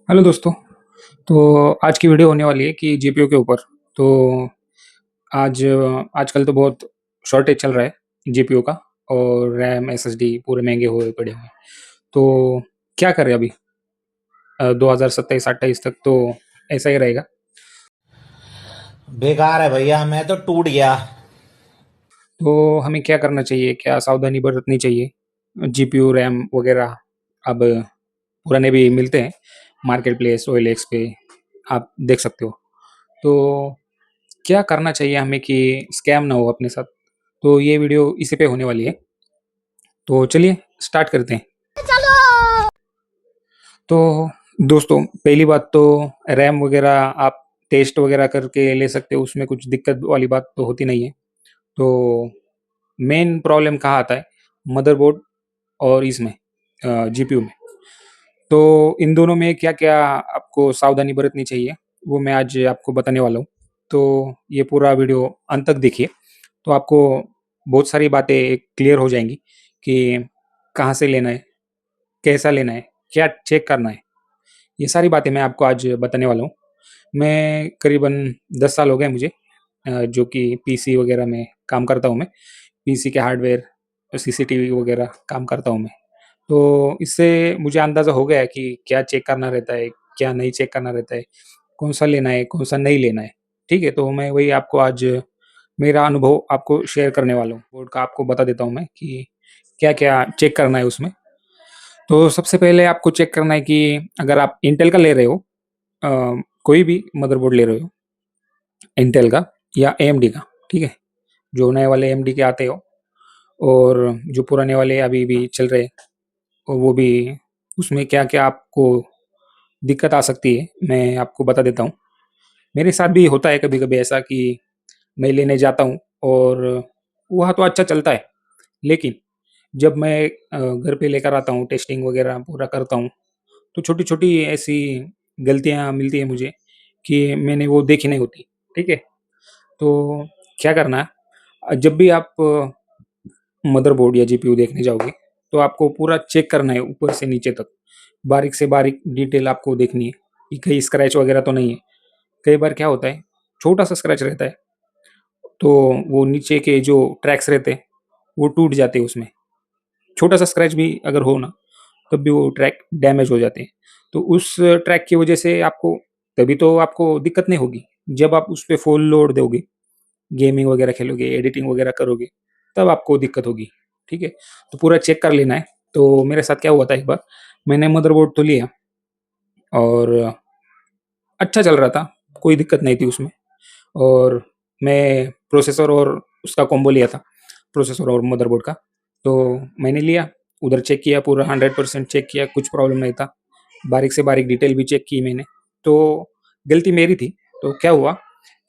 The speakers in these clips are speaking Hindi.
हेलो दोस्तों। आज की वीडियो होने वाली है कि जीपीयू के ऊपर। तो आज आजकल तो बहुत शॉर्टेज चल रहा है जीपीयू का, और रैम एसएसडी पूरे महंगे हुए पड़े हुए हैं। तो क्या करें अभी 2027-28 तक तो ऐसा ही रहेगा। बेकार है भैया, मैं तो टूट गया। तो हमें क्या करना चाहिए, क्या सावधानी बरतनी चाहिए? जीपीयू रैम वगैरह अब पुराने भी मिलते हैं मार्केट प्लेस ओएलएक्स पे, आप देख सकते हो। तो क्या करना चाहिए हमें कि स्कैम ना हो अपने साथ? तो ये वीडियो इसी पे होने वाली है। तो चलिए स्टार्ट करते हैं। तो दोस्तों, पहली बात तो रैम वगैरह आप टेस्ट वगैरह करके ले सकते हो, उसमें कुछ दिक्कत वाली बात तो होती नहीं है। तो मेन प्रॉब्लम कहाँ आता है? मदरबोर्ड और इसमें जीपीयू में। तो इन दोनों में क्या क्या आपको सावधानी बरतनी चाहिए, वो मैं आज आपको बताने वाला हूँ। तो ये पूरा वीडियो अंत तक देखिए, तो आपको बहुत सारी बातें क्लियर हो जाएंगी कि कहाँ से लेना है, कैसा लेना है, क्या चेक करना है। ये सारी बातें मैं आपको आज बताने वाला हूँ। मैं करीबन 10 साल हो गए मुझे, जो कि पीसी वगैरह में काम करता हूँ मैं। पीसी के हार्डवेयर, सीसीटीवी वगैरह काम करता हूँ मैं। तो इससे मुझे अंदाज़ा हो गया है कि क्या चेक करना रहता है, क्या नहीं चेक करना रहता है, कौन-सा लेना है, कौन-सा नहीं लेना है। ठीक है? तो मैं वही आपको आज मेरा अनुभव आपको शेयर करने वाला हूँ। बोर्ड का आपको बता देता हूँ मैं कि क्या-क्या चेक करना है उसमें। तो सबसे पहले आपको चेक करना है कि अगर आप इंटेल का ले रहे हो, कोई भी मदरबोर्ड ले रहे हो, इंटेल का या एएमडी का, ठीक है? जो नए वाले एएमडी के आते हो, और जो पुराने वाले अभी भी चल रहे हैं, और वो भी, उसमें क्या-क्या आपको दिक्कत आ सकती है, मैं आपको बता देता हूँ। मेरे साथ भी होता है कभी-कभी ऐसा कि मैं लेने जाता हूँ और वहाँ तो अच्छा चलता है, लेकिन जब मैं घर पे लेकर आता हूँ, टेस्टिंग वगैरह पूरा करता हूँ, तो छोटी-छोटी ऐसी गलतियाँ मिलती हैं मुझे कि मैंने वो देखी नहीं होती, ठीक है? तो क्या करना है, जब भी आप मदरबोर्ड या जीपीयू देखने जाओगे, तो आपको पूरा चेक करना है ऊपर से नीचे तक। बारीक से बारीक डिटेल आपको देखनी है कि कहीं स्क्रैच वगैरह तो नहीं है। कई बार क्या होता है, छोटा-सा स्क्रैच रहता है, तो वो नीचे के जो ट्रैक्स रहते हैं, वो टूट जाते हैं उसमें। छोटा-सा स्क्रैच भी अगर हो ना, तब भी वो ट्रैक डैमेज हो जाते हैं। तो उस ट्रैक की वजह से आपको, तभी तो आपको दिक्कत नहीं होगी, जब आप उस पे फुल लोड दोगे, गेमिंग वगैरह खेलोगे, एडिटिंग वगैरह करोगे, तब आपको दिक्कत होगी, ठीक है? तो पूरा चेक कर लेना है। तो मेरे साथ क्या हुआ था एक बार, मैंने मदरबोर्ड तो लिया और अच्छा चल रहा था, कोई दिक्कत नहीं थी उसमें। और मैं प्रोसेसर और उसका कॉम्बो लिया था, प्रोसेसर और मदरबोर्ड का। तो मैंने लिया, उधर चेक किया, पूरा 100% चेक किया, कुछ प्रॉब्लम नहीं था। बारीक से बारीक डिटेल भी चेक की मैंने। तो गलती मेरी थी। तो क्या हुआ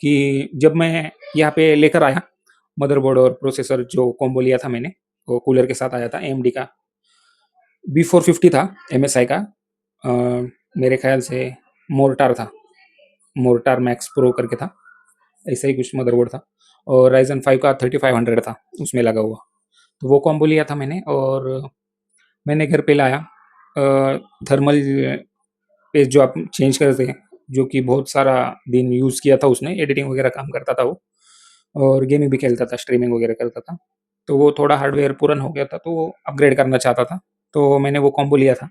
कि जब मैं यहाँ पे लेकर आया मदरबोर्ड और प्रोसेसर, जो कॉम्बो लिया था मैंने, वो कूलर के साथ आया था, एएमडी का B450 था, एमएसआई का। अ, मेरे ख्याल से मोर्टार था, मोर्टार मैक्स प्रो करके था, ऐसा ही कुछ मदरबोर्ड था। और राइजन 5 का 3500 था उसमें लगा हुआ। तो वो कॉम्बो लिया था मैंने, और मैंने घर पे लाया। थर्मल पेस्ट जो आप चेंज करते हैं, जो कि बहुत सारा दिन यूज़ किया था उसने, एडिटिंग वगैरह काम करता था वो, और गेमिंग भी खेलता था, स्ट्रीमिंग वगैरह करता था। तो वो थोड़ा हार्डवेयर पुराना हो गया था, तो वो अपग्रेड करना चाहता था। तो मैंने वो कॉम्बो लिया था।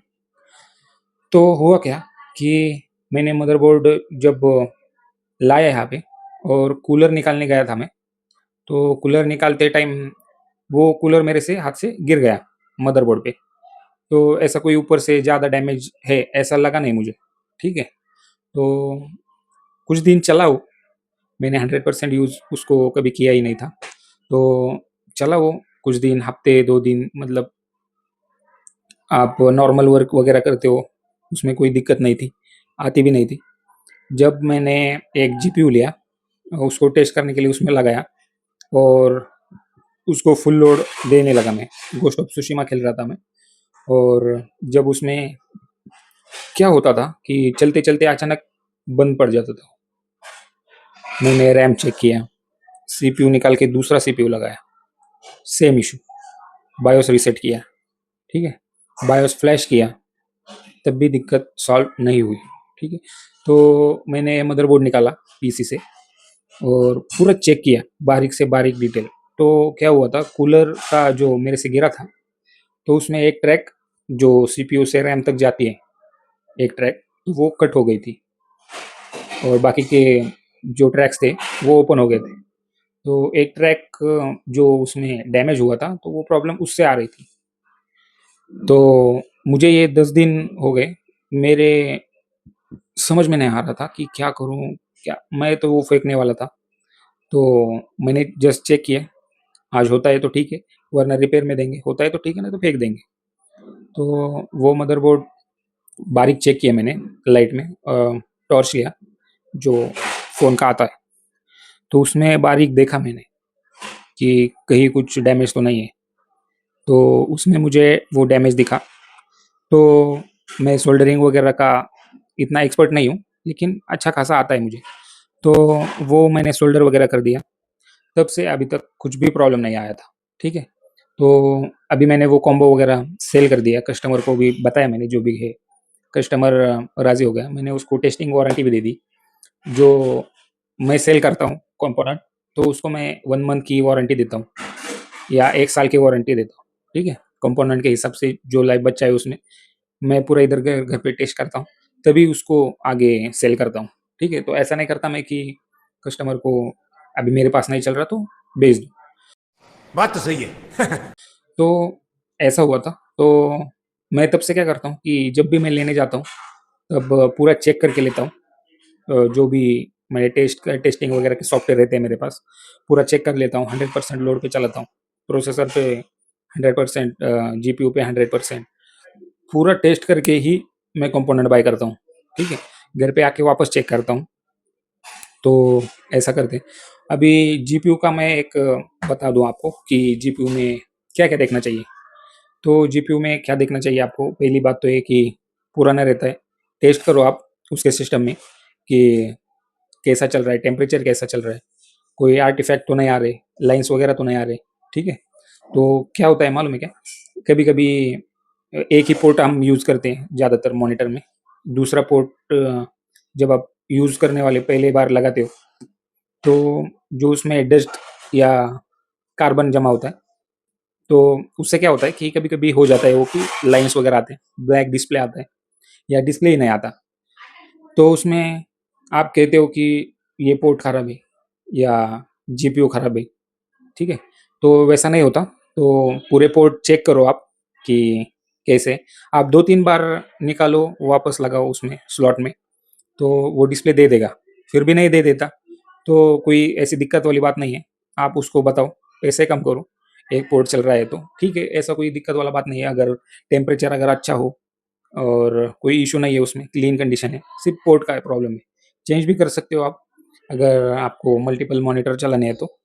तो हुआ क्या कि मैंने मदरबोर्ड जब लाया यहाँ पे, और कूलर निकालने गया था मैं, तो कूलर निकालते टाइम वो कूलर मेरे से हाथ से गिर गया मदरबोर्ड पे। तो ऐसा कोई ऊपर से ज़्यादा डैमेज है ऐसा लगा नहीं मुझे, ठीक है? तो कुछ दिन चला वो, मैंने 100% यूज़ उसको कभी किया ही नहीं था। तो चला वो कुछ दिन, हफ्ते 2 दिन, मतलब आप नॉर्मल वर्क वगैरह करते हो, उसमें कोई दिक्कत नहीं थी, आती भी नहीं थी। जब मैंने एक जीपीयू लिया, उसको टेस्ट करने के लिए उसमें लगाया, और उसको फुल लोड देने लगा मैं, गोस्ट ऑफ सुशिमा खेल रहा था मैं। और जब उसमें क्या होता था कि चलते-चलते अचानक बंद पड़ जाता था। मैंने रैम चेक किया, सीपीयू निकाल के दूसरा सीपीयू लगाया, सेम इश्यू। बायोस रीसेट किया, ठीक है? बायोस फ्लैश किया, तब भी दिक्कत सॉल्व नहीं हुई। ठीक है। तो मैंने मदरबोर्ड निकाला पीसी से और पूरा चेक किया बारीक से बारीक डिटेल। तो क्या हुआ था, कूलर का जो मेरे से गिरा था, तो उसमें एक ट्रैक जो सीपीयू से रैम तक जाती है, एक ट्रैक वो कट हो गई थी और बाकी के जो ट्रैक्स थे वो ओपन हो गए थे। तो एक ट्रैक जो उसमें डैमेज हुआ था, तो वो प्रॉब्लम उससे आ रही थी। तो मुझे ये 10 दिन हो गए, मेरे समझ में नहीं आ रहा था कि क्या करूं, क्या। मैं तो वो फेंकने वाला था। तो मैंने जस्ट चेक किया, आज होता है तो ठीक है, वरना रिपेयर में देंगे, होता है तो ठीक है, ना तो फेंक देंगे। तो वो मदरबोर्ड बारीक चेक किया मैंने लाइट में, टॉर्च लिया जो फ़ोन का आता है, तो उसमें बारीक देखा मैंने कि कहीं कुछ डैमेज तो नहीं है। तो उसमें मुझे वो डैमेज दिखा। तो मैं सोल्डरिंग वगैरह का इतना एक्सपर्ट नहीं हूँ, लेकिन अच्छा खासा आता है मुझे। तो वो मैंने सोल्डर वगैरह कर दिया, तब से अभी तक कुछ भी प्रॉब्लम नहीं आया था, ठीक है। तो अभी मैंने वो कॉम्बो वगैरह सेल कर दिया, कस्टमर को भी बताया मैंने जो भी है, कस्टमर राज़ी हो गया। मैंने उसको टेस्टिंग वारंटी भी दे दी। जो मैं सेल करता हूँ कंपोनेंट, तो उसको मैं 1 मंथ की वारंटी देता हूँ या 1 साल की वारंटी देता हूँ, ठीक है। कंपोनेंट के हिसाब से जो लाइफ बचा है उसमें, मैं पूरा इधर घर घर पे टेस्ट करता हूँ, तभी उसको आगे सेल करता हूँ, ठीक है। तो ऐसा नहीं करता मैं कि कस्टमर को अभी मेरे पास नहीं चल रहा तो बेच दूँ। बात तो सही है। तो ऐसा हुआ था। तो मैं तब से क्या करता हूँ कि जब भी मैं लेने जाता हूँ, तब पूरा चेक करके लेता हूँ। जो भी मेरे टेस्टिंग वगैरह के सॉफ्टवेयर रहते हैं मेरे पास, पूरा चेक कर लेता हूँ, 100% लोड पे चलाता हूँ, प्रोसेसर पे 100%, जीपीयू पे 100%, पूरा टेस्ट करके ही मैं कंपोनेंट बाय करता हूँ, ठीक है। घर पे आके वापस चेक करता हूँ। तो ऐसा करते हैं। अभी जीपीयू का मैं एक बता दूँ आपको कि जीपीयू में क्या-क्या देखना चाहिए। तो जीपीयू में क्या देखना चाहिए आपको, पहली बात तो ये कि पुराना रहता है, टेस्ट करो आप उसके सिस्टम में कि कैसा चल रहा है, टेम्परेचर कैसा चल रहा है, कोई आर्टिफैक्ट तो नहीं आ रहे, लाइन्स वगैरह तो नहीं आ रहे, ठीक है। तो क्या होता है मालूम है क्या, कभी कभी एक ही पोर्ट हम यूज़ करते हैं ज़्यादातर मॉनिटर में, दूसरा पोर्ट जब आप यूज़ करने वाले पहले बार लगाते हो, तो जो उसमें डस्ट या कार्बन जमा होता है, तो उससे क्या होता है कि कभी कभी हो जाता है वो कि लाइन्स वगैरह आते हैं, ब्लैक डिस्प्ले आता है या डिस्प्ले ही नहीं आता। तो उसमें आप कहते हो कि ये पोर्ट खराब है या जीपीयू खराब है, ठीक है। तो वैसा नहीं होता। तो पूरे पोर्ट चेक करो आप कि कैसे, आप 2-3 बार निकालो, वापस लगाओ उसमें स्लॉट में, तो वो डिस्प्ले दे देगा। फिर भी नहीं दे देता, तो कोई ऐसी दिक्कत वाली बात नहीं है। आप उसको बताओ, पैसे कम करो, एक पोर्ट चल रहा है तो ठीक है, ऐसा कोई दिक्कत वाला बात नहीं है। अगर टेम्परेचर अगर अच्छा हो और कोई इश्यू नहीं है उसमें, क्लीन कंडीशन है, सिर्फ पोर्ट का प्रॉब्लम है, चेंज भी कर सकते हो आप, अगर आपको मल्टीपल मॉनिटर चलाने हैं तो।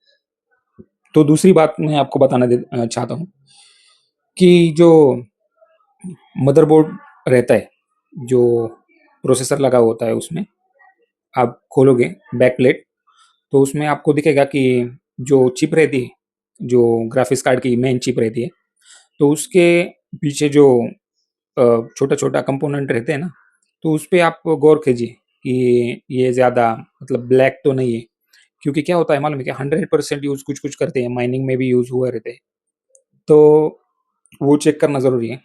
दूसरी बात मैं आपको बताना चाहता हूँ कि जो मदरबोर्ड रहता है, जो प्रोसेसर लगा होता है उसमें, आप खोलोगे बैक प्लेट, तो उसमें आपको दिखेगा कि जो चिप रहती है, जो ग्राफिक्स कार्ड की मेन चिप रहती है, तो उसके पीछे जो छोटा-छोटा कंपोनेंट रहते हैं ना, तो उस पे आप गौर कीजिए कि ये ज़्यादा मतलब ब्लैक तो नहीं है। क्योंकि क्या होता है मालूम है क्या, 100% यूज़ कुछ-कुछ करते हैं, माइनिंग में भी यूज़ हुए रहते हैं। तो वो चेक करना ज़रूरी है।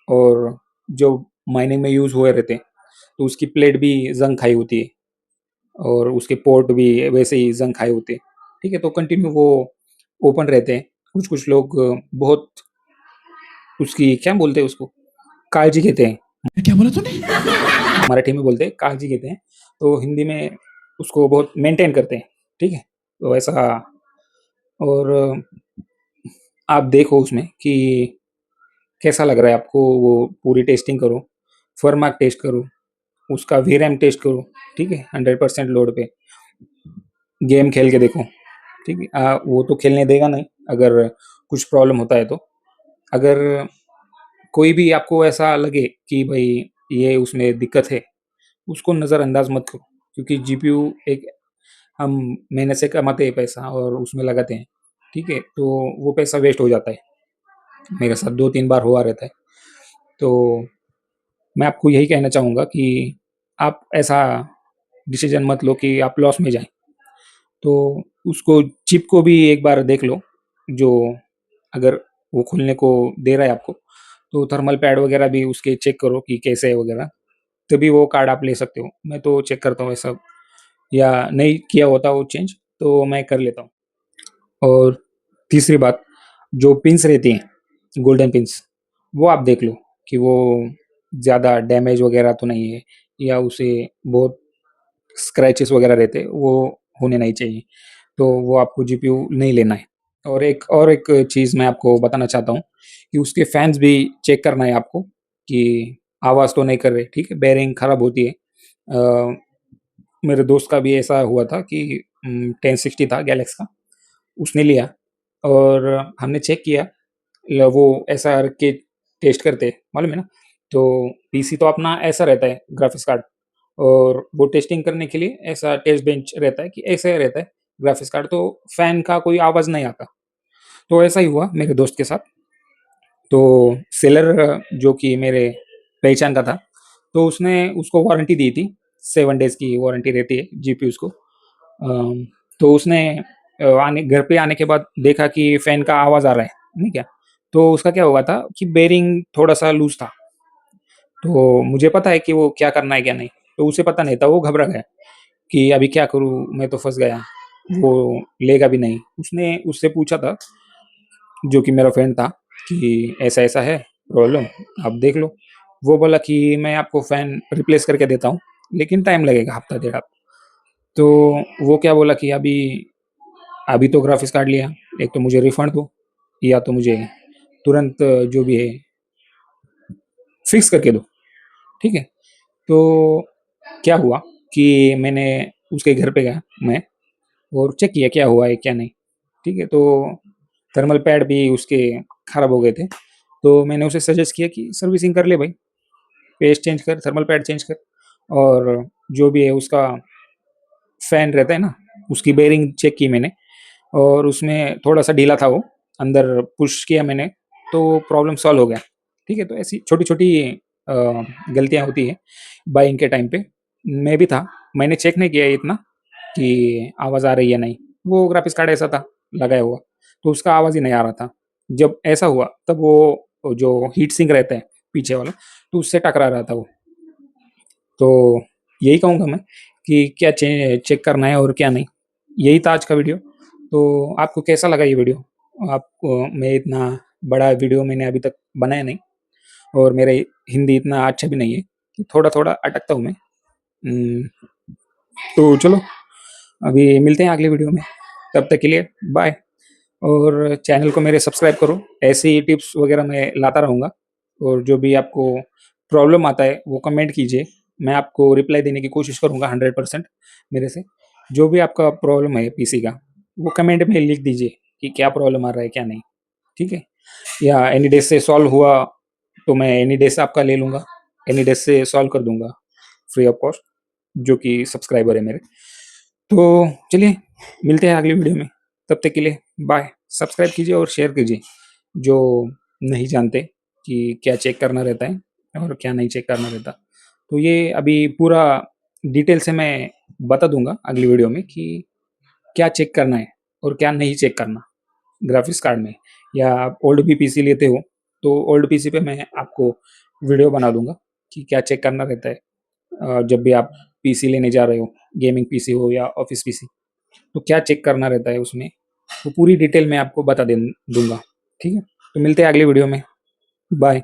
और जो माइनिंग में यूज़ हुए रहते हैं, तो उसकी प्लेट भी ज़ंग खाई होती है और उसके पोर्ट भी वैसे ही ज़ंग खाए होते हैं, ठीक है? तो कंटिन्यू वो ओपन रहते हैं। कुछ-कुछ लोग बहुत उसकी क्या बोलते हैं उसको? काळजी घेते हैं। क्या बोला तूने? मराठी में बोलते हैं काळजी घेते हैं, तो हिंदी में उसको बहुत मेंटेन करते हैं, ठीक है? तो ऐसा। और आप देखो उसमें कि कैसा लग रहा है आपको, वो पूरी टेस्टिंग करो, फर्माक टेस्ट करो, उसका वीरैम टेस्ट करो, ठीक है? 100% लोड पे गेम खेल के देखो, ठीक है? वो तो खेलने देगा नहीं अगर कुछ प्रॉब्लम होता है तो। अगर कोई भी आपको ऐसा लगे कि भाई ये उसमें दिक्कत है, उसको नज़रअंदाज मत करो, क्योंकि जीपीयू एक हम मेहनत से कमाते हैं पैसा और उसमें लगाते हैं, ठीक है? तो वो पैसा वेस्ट हो जाता है। मेरे साथ 2-3 बार हुआ रहता है। तो मैं आपको यही कहना चाहूँगा कि आप ऐसा डिसीजन मत लो कि आप लॉस में जाएं। तो उसको चिप को भी एक बार देख लो, जो अगर वो खुलने को दे रहा है आपको, तो थर्मल पैड वगैरह भी उसके चेक करो कि कैसे है वगैरह, तभी वो कार्ड आप ले सकते हो। मैं तो चेक करता हूँ ये सब, या नहीं किया होता वो चेंज तो मैं कर लेता हूँ। और तीसरी बात, जो पिन्स रहती हैं गोल्डन पिन्स, वो आप देख लो कि वो ज़्यादा डैमेज वगैरह तो नहीं है, या उसे बहुत स्क्रैचेस वगैरह रहते हैं वो होने नहीं चाहिए, तो वो आपको जीपीयू नहीं लेना है। और एक चीज़ मैं आपको बताना चाहता हूँ कि उसके फैंस भी चेक करना है आपको कि आवाज़ तो नहीं कर रहे, ठीक है? बेयरिंग खराब होती है। मेरे दोस्त का भी ऐसा हुआ था कि 1060 था गैलेक्स का, उसने लिया और हमने चेक किया, वो ऐसा रख के टेस्ट करते हैं, मालूम है ना? तो पीसी तो अपना ऐसा रहता है ग्राफिक्स कार्ड, और वो टेस्टिंग करने के लिए ऐसा टेस्ट बेंच रहता है कि ऐसे रहता है ग्राफिक्स कार्ड, तो फैन का कोई आवाज़ नहीं आता। तो ऐसा ही हुआ मेरे दोस्त के साथ। तो सेलर जो कि मेरे पहचान का था, तो उसने उसको वारंटी दी थी, 7 डेज़ की वारंटी रहती है जीपीयूज़ को। तो उसने आने घर पे आने के बाद देखा कि फ़ैन का आवाज़ आ रहा है, नहीं क्या? तो उसका क्या हुआ था कि बेयरिंग थोड़ा-सा लूज़ था। तो मुझे पता है कि वो क्या करना है, क्या नहीं। तो उसे पता नहीं था, वो घबरा गया कि अभी क्या करूँ? मैं तो फँस गया, वो लेगा भी नहीं। उसने उससे पूछा था, जो कि मेरा फ्रेंड था, कि ऐसा-ऐसा है प्रॉब्लम, आप देख लो। वो बोला कि मैं आपको फ़ैन रिप्लेस करके देता हूँ, लेकिन टाइम लगेगा हफ़्ता डेढ़ हफ़्ता। तो वो क्या बोला कि अभी अभी तो ग्राफिक्स कार्ड लिया, एक तो मुझे रिफंड दो, या तो मुझे तुरंत जो भी है फिक्स करके दो, ठीक है? तो क्या हुआ कि मैंने उसके घर पे गया मैं, और चेक किया क्या हुआ है क्या नहीं, ठीक है? तो थर्मल पैड भी उसके खराब हो गए थे, तो मैंने उसे सजेस्ट किया कि सर्विसिंग कर ले भाई, पेस्ट चेंज कर, थर्मल पैड चेंज कर, और जो भी है उसका फैन रहता है ना, उसकी बेयरिंग चेक की मैंने, और उसमें थोड़ा-सा ढीला था वो, अंदर पुश किया मैंने, तो प्रॉब्लम सॉल्व हो गया। ठीक है? तो ऐसी छोटी-छोटी अ, गलतियाँ होती हैं बाइंग के टाइम पे। मैं भी था, मैंने चेक नहीं किया इतना कि आवाज़ आ रही है या नहीं। वो ग्राफिक्स कार्ड ऐसा था लगाया हुआ, तो उसका आवाज़ ही नहीं आ रहा था। जब ऐसा हुआ तब वो जो हीट सिंक रहता है पीछे वाला, तो उससे टकरा रहा था वो। तो यही कहूँगा मैं कि क्या चेक करना है और क्या नहीं। यही था आज का वीडियो। तो आपको कैसा लगा ये वीडियो? आपको मैं इतना बड़ा वीडियो मैंने अभी तक बनाया नहीं, और मेरा हिंदी इतना अच्छा भी नहीं है, थोड़ा-थोड़ा अटकता हूँ मैं। तो चलो, अभी मिलते हैं अगले वीडियो में। तब तक के लिए बाय, और चैनल को मेरे सब्सक्राइब करो। ऐसी ही टिप्स वगैरह मैं लाता रहूँगा, और जो भी आपको प्रॉब्लम आता है वो कमेंट कीजिए। मैं आपको रिप्लाई देने की कोशिश करूँगा 100% मेरे से। जो भी आपका प्रॉब्लम है पीसी का, वो कमेंट में लिख दीजिए कि क्या प्रॉब्लम आ रहा है, क्या नहीं, ठीक है? या एनी डेज़ से सॉल्व हुआ तो मैं एनी डेज़ से आपका ले लूँगा, एनी डेज़ से सॉल्व कर दूँगा फ्री ऑफ कॉस्ट, जो कि सब्सक्राइबर है मेरे। तो चलिए, मिलते हैं अगली वीडियो में। तब तक के लिए बाय। सब्सक्राइब कीजिए और शेयर कीजिए, जो नहीं जानते कि क्या चेक करना रहता है और क्या नहीं चेक करना रहता। तो ये अभी पूरा डिटेल से मैं बता दूँगा अगली वीडियो में कि क्या चेक करना है और क्या नहीं चेक करना ग्राफिक्स कार्ड में। या आप ओल्ड भी पीसी लेते हो, तो ओल्ड पीसी पे मैं आपको वीडियो बना दूँगा कि क्या चेक करना रहता है जब भी आप पीसी लेने जा रहे हो, गेमिंग पीसी हो या ऑफ़िस पीसी। तो क्या चेक करना रहता है उसमें, वो पूरी डिटेल मैं आपको बता दूँगा, ठीक है? तो मिलते हैं अगली वीडियो में, बाय।